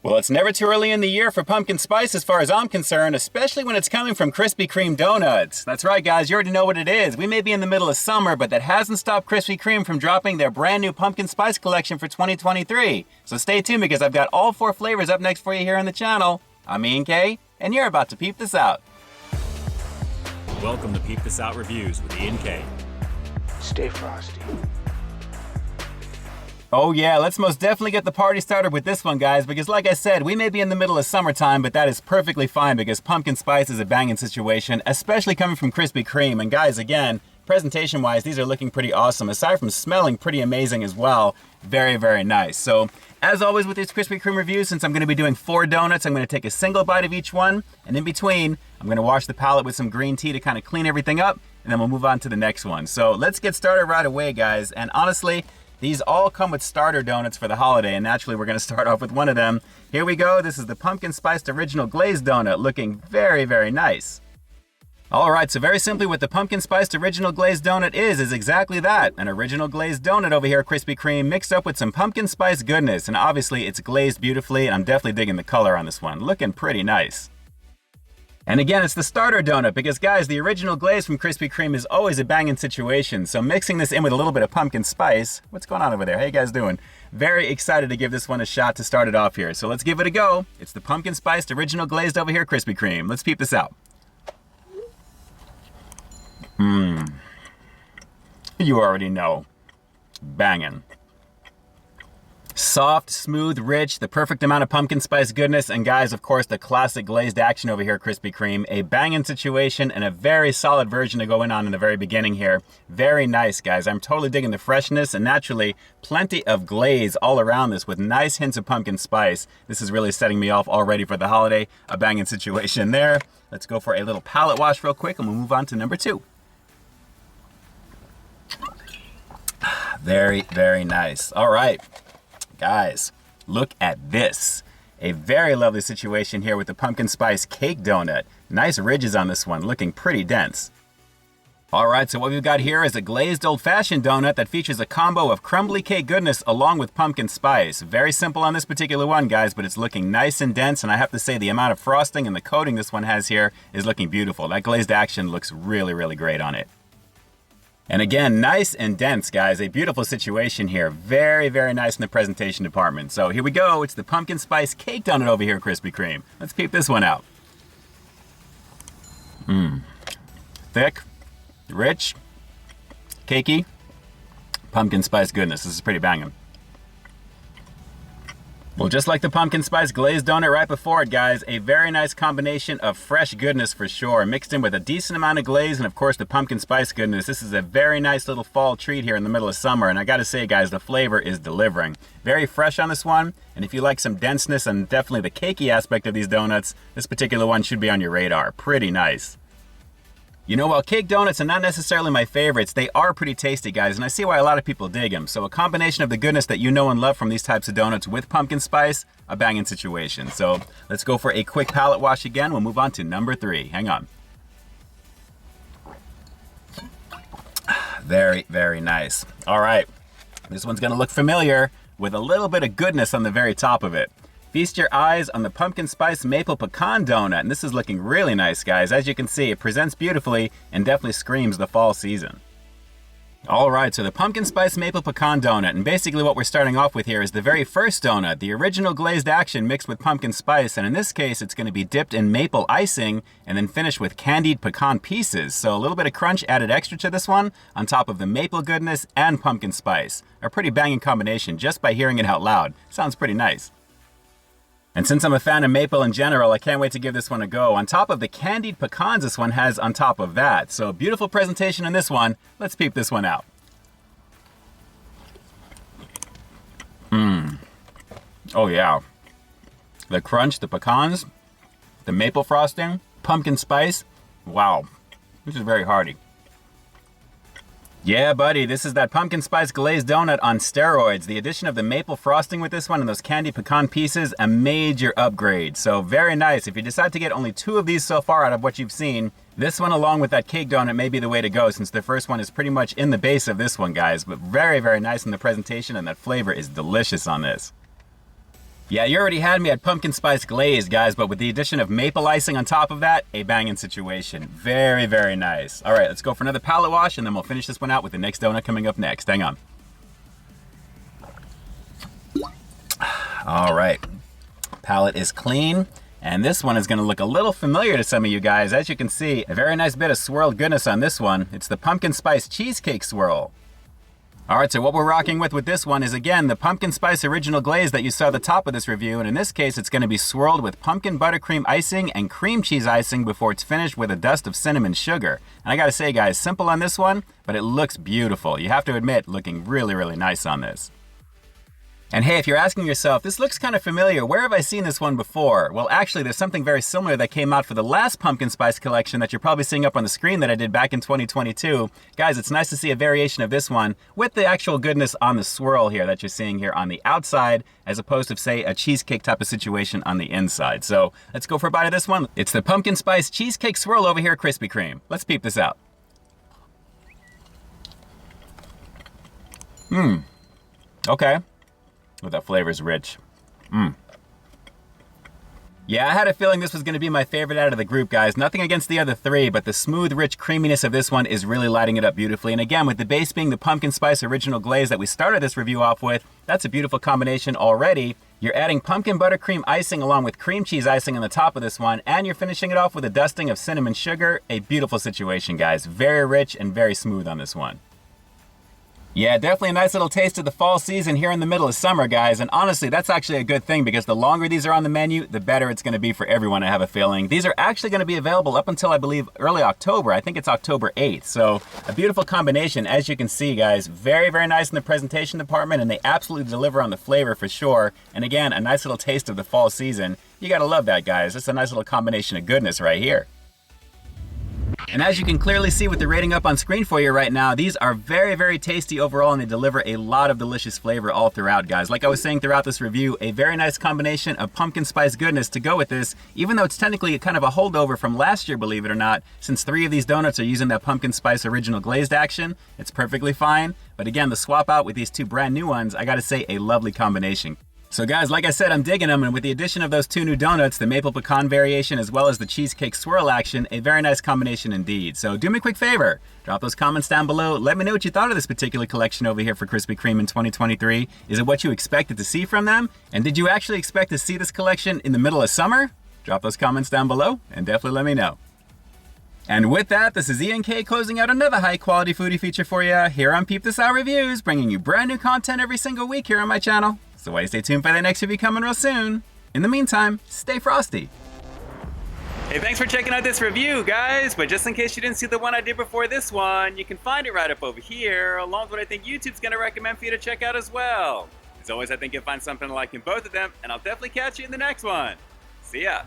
Well, it's never too early in the year for pumpkin spice as far as I'm concerned, especially when it's coming from Krispy Kreme donuts. That's right, guys, you already know what it is. We may be in the middle of summer, but that hasn't stopped Krispy Kreme from dropping their brand new pumpkin spice collection for 2023. So stay tuned because I've got all 4 flavors up next for you here on the channel. I'm Ian K, and you're about to peep this out. Welcome to Peep This Out Reviews with Ian K. Stay frosty. Oh yeah, let's most definitely get the party started with this one, guys, because like I said, we may be in the middle of summertime, but that is perfectly fine because pumpkin spice is a banging situation, especially coming from Krispy Kreme. And guys, again, presentation-wise, these are looking pretty awesome. Aside from smelling pretty amazing as well, very, very nice. So, as always with these Krispy Kreme reviews, since I'm going to be doing 4 donuts, I'm going to take a single bite of each one, and in between, I'm going to wash the palate with some green tea to kind of clean everything up, and then we'll move on to the next one. So, let's get started right away, guys. And honestly, these all come with starter donuts for the holiday, and naturally we're going to start off with one of them. Here we go. This is the Pumpkin Spiced Original Glazed Donut, looking very, very nice. Alright, so very simply what the Pumpkin Spiced Original Glazed Donut is exactly that. An original glazed donut over here at Krispy Kreme mixed up with some pumpkin spice goodness, and obviously it's glazed beautifully, and I'm definitely digging the color on this one. Looking pretty nice. And again, it's the starter donut because, guys, the original glaze from Krispy Kreme is always a banging situation. So mixing this in with a little bit of pumpkin spice. What's going on over there? How you guys doing? Very excited to give this one a shot to start it off here. So let's give it a go. It's the Pumpkin Spiced Original Glazed over here at Krispy Kreme. Let's peep this out. You already know. Banging. Soft, smooth, rich, the perfect amount of pumpkin spice goodness, and guys, of course, the classic glazed action over here at Krispy Kreme. A banging situation and a very solid version to go in the very beginning here. Very nice, guys. I'm totally digging the freshness, and naturally, plenty of glaze all around this with nice hints of pumpkin spice. This is really setting me off already for the holiday. A banging situation there. Let's go for a little palate wash real quick, and we'll move on to number 2. Very, very nice. All right. Guys, look at this. A very lovely situation here with the pumpkin spice cake donut. Nice ridges on this one, looking pretty dense. Alright, so what we've got here is a glazed old-fashioned donut that features a combo of crumbly cake goodness along with pumpkin spice. Very simple on this particular one, guys, but it's looking nice and dense, and I have to say the amount of frosting and the coating this one has here is looking beautiful. That glazed action looks really, really great on it. And again, nice and dense, guys. A beautiful situation here. Very, very nice in the presentation department. So here we go. It's the pumpkin spice cake donut over here at Krispy Kreme. Let's peep this one out. Thick, rich, cakey, pumpkin spice goodness. This is pretty banging. Well, just like the pumpkin spice glazed donut right before it, guys, a very nice combination of fresh goodness for sure, mixed in with a decent amount of glaze and, of course, the pumpkin spice goodness. This is a very nice little fall treat here in the middle of summer, and I gotta say, guys, the flavor is delivering. Very fresh on this one, and if you like some denseness and definitely the cakey aspect of these donuts, this particular one should be on your radar. Pretty nice. You know, while cake donuts are not necessarily my favorites, they are pretty tasty, guys, and I see why a lot of people dig them. So a combination of the goodness that you know and love from these types of donuts with pumpkin spice, a banging situation. So let's go for a quick palate wash again. We'll move on to number 3. Hang on. Very, very nice. All right, this one's gonna look familiar with a little bit of goodness on the very top of it. Feast your eyes on the pumpkin spice maple pecan donut, and this is looking really nice, guys. As you can see, it presents beautifully and definitely screams the fall season. Alright, so the pumpkin spice maple pecan donut, and basically what we're starting off with here is the very first donut, the original glazed action mixed with pumpkin spice, and in this case it's going to be dipped in maple icing and then finished with candied pecan pieces. So a little bit of crunch added extra to this one, on top of the maple goodness and pumpkin spice. A pretty banging combination just by hearing it out loud. Sounds pretty nice. And since I'm a fan of maple in general, I can't wait to give this one a go. On top of the candied pecans this one has on top of that. So beautiful presentation in this one. Let's peep this one out. Oh yeah. The crunch, the pecans, the maple frosting, pumpkin spice. Wow. This is very hearty. Yeah, buddy, this is that pumpkin spice glazed donut on steroids. The addition of the maple frosting with this one and those candy pecan pieces, a major upgrade. So very nice. If you decide to get only 2 of these so far out of what you've seen, this one along with that cake donut may be the way to go, since the first one is pretty much in the base of this one, guys. But very, very nice in the presentation, and that flavor is delicious on this. Yeah, you already had me at pumpkin spice glaze, guys, but with the addition of maple icing on top of that, a banging situation. Very, very nice. All right, let's go for another palette wash, and then we'll finish this one out with the next donut coming up next. Hang on. All right, palette is clean, and this one is gonna look a little familiar to some of you guys. As you can see, a very nice bit of swirled goodness on this one. It's the pumpkin spice cheesecake swirl. All right, so what we're rocking with this one is, again, the pumpkin spice original glaze that you saw at the top of this review, and in this case, it's gonna be swirled with pumpkin buttercream icing and cream cheese icing before it's finished with a dust of cinnamon sugar. And I gotta say, guys, simple on this one, but it looks beautiful. You have to admit, looking really, really nice on this. And hey, if you're asking yourself, this looks kind of familiar, where have I seen this one before? Well, actually, there's something very similar that came out for the last pumpkin spice collection that you're probably seeing up on the screen that I did back in 2022. Guys, it's nice to see a variation of this one with the actual goodness on the swirl here that you're seeing here on the outside, as opposed to, say, a cheesecake type of situation on the inside. So let's go for a bite of this one. It's the pumpkin spice cheesecake swirl over here at Krispy Kreme. Let's peep this out. Okay. Oh, that flavor is rich. Yeah, I had a feeling this was going to be my favorite out of the group, guys. Nothing against the other three, but the smooth, rich creaminess of this one is really lighting it up beautifully. And again, with the base being the pumpkin spice original glaze that we started this review off with, that's a beautiful combination already. You're adding pumpkin buttercream icing along with cream cheese icing on the top of this one, and you're finishing it off with a dusting of cinnamon sugar. A beautiful situation, guys. Very rich and very smooth on this one. Yeah, definitely a nice little taste of the fall season here in the middle of summer, guys. And honestly, that's actually a good thing because the longer these are on the menu, the better it's going to be for everyone, I have a feeling. These are actually going to be available up until, I believe, early October. I think it's October 8th. So a beautiful combination, as you can see, guys. Very, very nice in the presentation department, and they absolutely deliver on the flavor for sure. And again, a nice little taste of the fall season. You got to love that, guys. It's a nice little combination of goodness right here. And as you can clearly see with the rating up on screen for you right now, these are very, very tasty overall, and they deliver a lot of delicious flavor all throughout, guys. Like I was saying throughout this review, a very nice combination of pumpkin spice goodness to go with this, even though it's technically kind of a holdover from last year, believe it or not. Since 3 of these donuts are using that pumpkin spice original glazed action, it's perfectly fine. But again, the swap out with these 2 brand new ones, I gotta say, a lovely combination. So guys, like I said, I'm digging them, and with the addition of those 2 new donuts, the maple pecan variation as well as the cheesecake swirl action, a very nice combination indeed. So do me a quick favor, drop those comments down below, let me know what you thought of this particular collection over here for Krispy Kreme in 2023. Is it what you expected to see from them? And did you actually expect to see this collection in the middle of summer? Drop those comments down below and definitely let me know. And with that, this is Ian K closing out another high quality foodie feature for you here on Peep This Out Reviews, bringing you brand new content every single week here on my channel. So why stay tuned for the next review coming real soon. In the meantime, stay frosty. Hey, thanks for checking out this review, guys. But just in case you didn't see the one I did before this one, you can find it right up over here, along with what I think YouTube's gonna recommend for you to check out as well. As always, I think you'll find something to like in both of them, and I'll definitely catch you in the next one. See ya.